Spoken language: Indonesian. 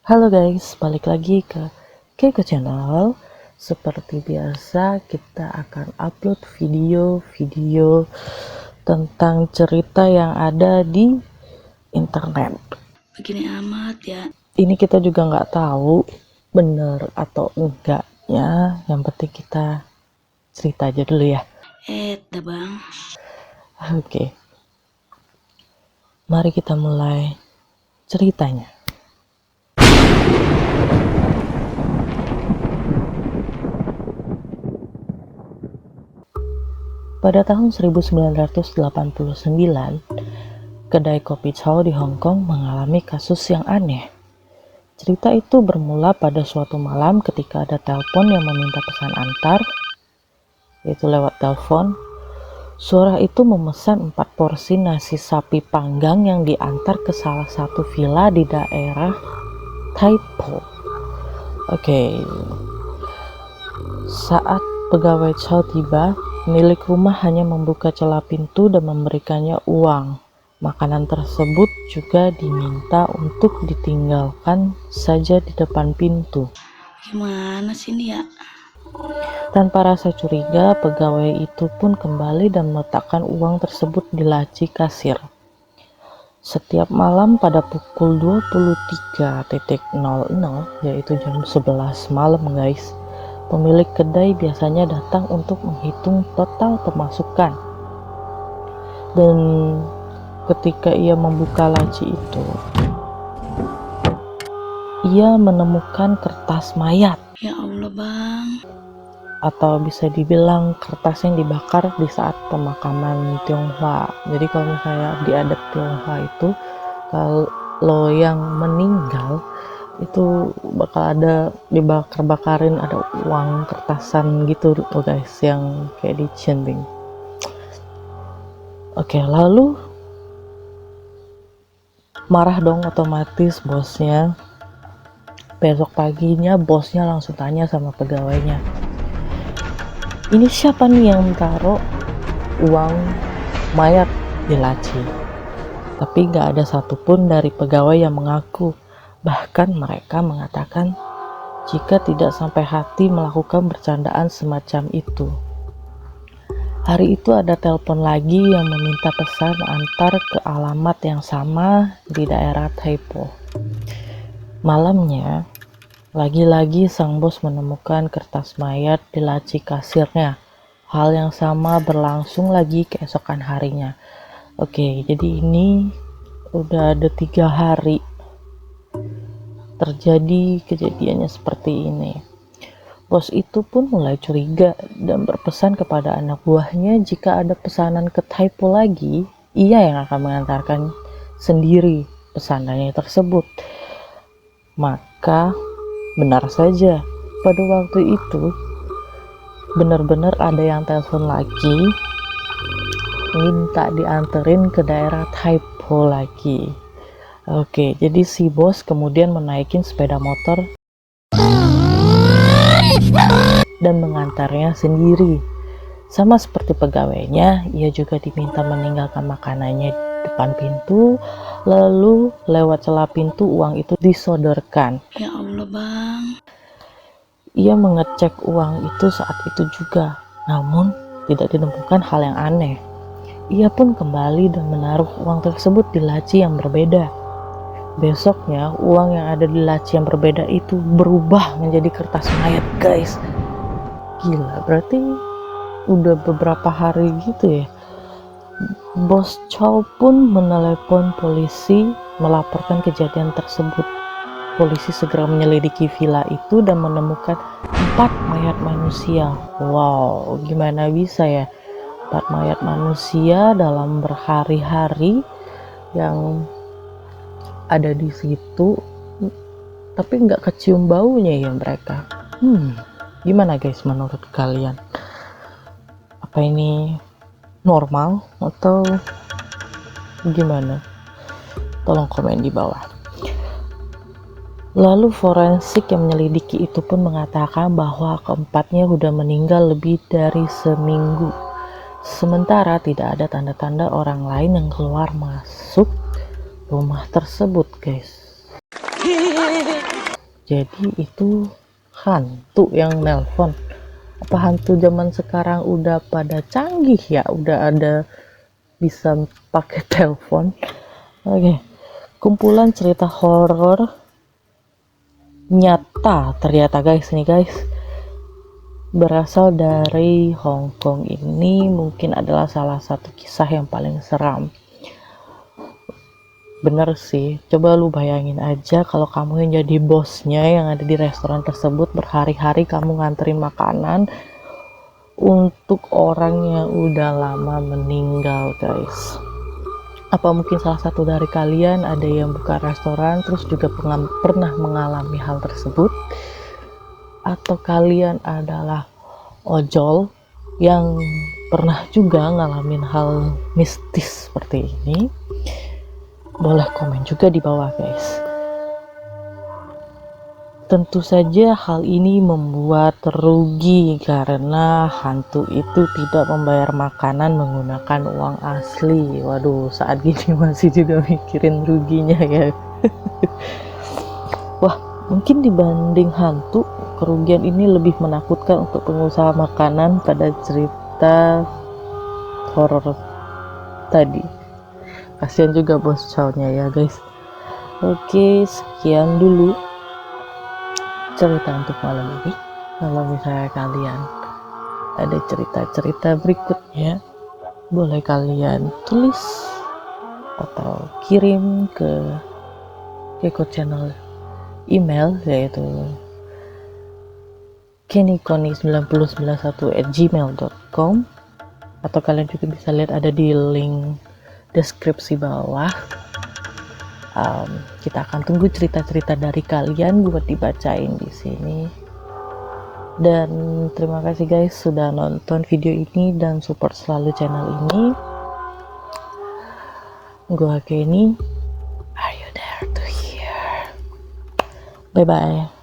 Halo guys, balik lagi ke Keiko Channel. Seperti biasa, kita akan upload video-video tentang cerita yang ada di internet. Begini amat ya. Ini kita juga nggak tahu bener atau enggaknya. Yang penting kita cerita aja dulu ya. Dah bang. Oke, mari kita mulai ceritanya. Pada tahun 1989, kedai kopi Chow di Hong Kong mengalami kasus yang aneh. Cerita itu bermula pada suatu malam ketika ada telepon yang meminta pesan antar, yaitu lewat telepon. Suara itu memesan 4 porsi nasi sapi panggang yang diantar ke salah satu villa di daerah Tai Po. Oke. Saat pegawai Chow tiba, milik rumah hanya membuka celah pintu dan memberikannya uang. Makanan tersebut juga diminta untuk ditinggalkan saja di depan pintu. Gimana sih ini ya? Tanpa rasa curiga, pegawai itu pun kembali dan meletakkan uang tersebut di laci kasir. Setiap malam pada pukul 23.00, yaitu jam 11 malam guys, pemilik kedai biasanya datang untuk menghitung total pemasukan. Dan ketika ia membuka laci itu, ia menemukan kertas mayat. Ya Allah bang. Atau bisa dibilang kertas yang dibakar di saat pemakaman Tionghoa. Jadi kalau misalnya di adat Tionghoa itu, kalau yang meninggal itu bakal ada dibakar-bakarin, ada uang kertasan gitu loh guys, yang kayak dicinting. Oke, lalu marah dong otomatis bosnya. Besok paginya bosnya langsung tanya sama pegawainya, ini siapa nih yang taruh uang mayat di laci? Tapi gak ada satupun dari pegawai yang mengaku. Bahkan mereka mengatakan jika tidak sampai hati melakukan bercandaan semacam itu. Hari itu ada telepon lagi yang meminta pesan antar ke alamat yang sama di daerah Tai Po. Malamnya, lagi-lagi sang bos menemukan kertas mayat di laci kasirnya. Hal yang sama berlangsung lagi keesokan harinya. Oke, jadi ini udah ada 3 hari terjadi kejadiannya seperti ini. Bos itu pun mulai curiga dan berpesan kepada anak buahnya jika ada pesanan ke Tai Po lagi, ia yang akan mengantarkan sendiri pesanannya tersebut. Maka benar saja, pada waktu itu benar-benar ada yang telepon lagi minta dianterin ke daerah Tai Po lagi. Oke, jadi si bos kemudian menaikin sepeda motor dan mengantarnya sendiri. Sama seperti pegawainya, ia juga diminta meninggalkan makanannya di depan pintu, lalu lewat celah pintu uang itu disodorkan. Ya Allah bang. Ia mengecek uang itu saat itu juga, namun tidak ditemukan hal yang aneh. Ia pun kembali dan menaruh uang tersebut di laci yang berbeda. Besoknya, uang yang ada di laci yang berbeda itu berubah menjadi kertas mayat guys. Gila, berarti udah beberapa hari gitu ya. Bos Chow pun menelepon polisi melaporkan kejadian tersebut. Polisi segera menyelidiki villa itu dan menemukan 4 mayat manusia. Wow, gimana bisa ya 4 mayat manusia dalam berhari-hari yang ada di situ, tapi nggak kecium baunya ya mereka. Gimana guys menurut kalian? Apa ini normal atau gimana? Tolong komen di bawah. Lalu forensik yang menyelidiki itu pun mengatakan bahwa keempatnya sudah meninggal lebih dari seminggu. Sementara tidak ada tanda-tanda orang lain yang keluar masuk rumah tersebut guys. Jadi itu hantu yang nelpon. Apa hantu zaman sekarang udah pada canggih ya, udah ada bisa pakai telepon. Oke, kumpulan cerita horor nyata ternyata guys, nih guys, berasal dari Hong Kong. Ini mungkin adalah salah satu kisah yang paling seram. Bener sih, coba lu bayangin aja kalau kamu yang jadi bosnya yang ada di restoran tersebut, berhari-hari kamu nganterin makanan untuk orang yang udah lama meninggal guys. Apa mungkin salah satu dari kalian ada yang buka restoran terus juga pernah mengalami hal tersebut? Atau kalian adalah ojol yang pernah juga ngalamin hal mistis seperti ini? Boleh komen juga di bawah guys. Tentu saja hal ini membuat rugi karena hantu itu tidak membayar makanan menggunakan uang asli. Waduh, saat gini masih juga mikirin ruginya ya. Wah, mungkin dibanding hantu, kerugian ini lebih menakutkan untuk pengusaha makanan pada cerita horor tadi. Kasihan juga bos cownya ya guys. Oke, sekian dulu cerita untuk malam ini. Kalau misalnya kalian ada cerita-cerita berikutnya, boleh kalian tulis atau kirim ke Keko channel email, yaitu kennyconi9091@gmail.com, atau kalian juga bisa lihat ada di link deskripsi bawah. Kita akan tunggu cerita-cerita dari kalian buat dibacain di sini. Dan terima kasih guys sudah nonton video ini dan support selalu channel ini. Gua Kenny, are you there to hear? Bye bye.